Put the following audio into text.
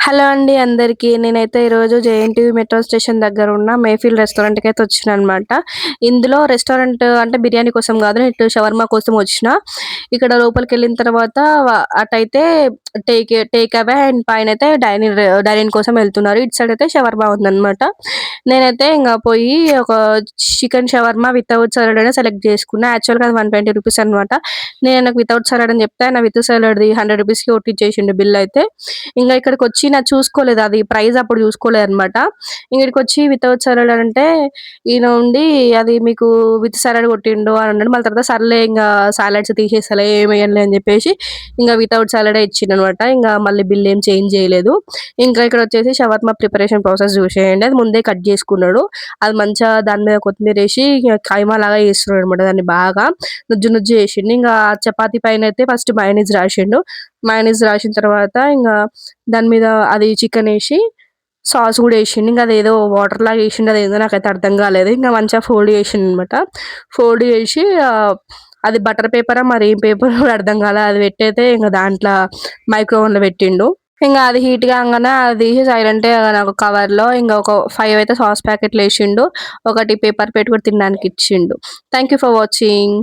Hello అండి అందరికీ. నేనైతే ఈరోజు జేఎన్‌టీయూ మెట్రో స్టేషన్ దగ్గర ఉన్న మేఫిల్ రెస్టారెంట్‌కైతే వచ్చినాననమాట. ఇందులో రెస్టారెంట్ అంటే బిర్యానీ కోసం గాదు. నేను ఇటు షవర్మా కోసం వచ్చిన. ఇక్కడ లోపలికెళ్ళిన తర్వాత అటైతే టేక్ అవే అండ్ పైనైతే డైనింగ్ కోసం వెళ్తున్నారు. ఇటు సైడ్ అయితే షవర్మా ఉందనమాట. నేనైతే ఇంగ పోయి ఒక చికెన్ షవర్మా వితౌట్ సాలడ్ అనే సెలెక్ట్ చేసుకున్నా. యాక్చువల్‌గా అది 120 రూపీస్ అనమాట. నేను ఆయనకు వితౌట్ సాలడ్ అని చెప్తే ఆయన విత్ సాలడ్‌ది 100 రూపీస్‌కి కొట్టిచ్చేసిండు బిల్ అయితే. ఇంగ ఇక్కడికొచ్చి నాకు చూసుకోలేదు. అది ప్రైస్ అప్పుడు చూసుకోలేదనమాట. ఇక్కడికొచ్చి వితౌట్ సాలడ్ అంటే ఈయన ఉండి అది మీకు విత్ సాలడ్ కొట్టిండు అని అన్నాడు. మళ్ళీ తర్వాత సర్లే ఇంగ సాలడ్స్ తీసేస్తలే ఏమెయనులే అని చెప్పేసి ఇంగ వితౌట్ సాలడే ఇచ్చిండనమాట. ఇంగ మళ్ళీ బిల్ ఏం చేంజ్ చేయలేదు. ఇంకా ఇక్కడొచ్చేసి షవర్మా ప్రిపరేషన్ ప్రాసెస్ చూసేయండి. అది ముందే కట్ చేసుకున్నాడు. అది మంచిగా దాని మీద కొత్తిమీరేసి కైమా లాగా చేస్తున్నాడనమాట. దాన్ని బాగా నుజ్జు నుజ్జు చేసిండు. ఇంగా చపాతీ పైనైతే ఫస్ట్ మయోనీస్ రాసిండు. మయోనీస్ రాసిన తర్వాత ఇంగా దాని మీద అది చికెనేసి సాస్ గూడా ఏషిండు. ఇంగ అదేదో వాటర్ లాగా ఏషిండు. అదేందో నాకైతే అర్థం కాలేదు. ఇంగ మంచిగా ఫోల్డ్ చేసిండనమాట. ఫోల్డ్ చేసి అది బటర్ పేపరా మరి ఏం పేపరో కూడా అర్థం కాలే. అది పెట్టయితే ఇంగ దాంట్లో మైక్రో ఓవెన్‌లో పెట్టిండు. ఇంగ అది హీట్ కాంగానే అది తీసి సైలెంట్‌గా నాకు కవర్‌లో ఇంగ ఒక 5 అయితే సాస్ ప్యాకెట్‌లేషిండు. ఒకటి పేపర్ ప్లేట్ కూడా తినడానికి ఇచ్చిండు. Thank you for watching.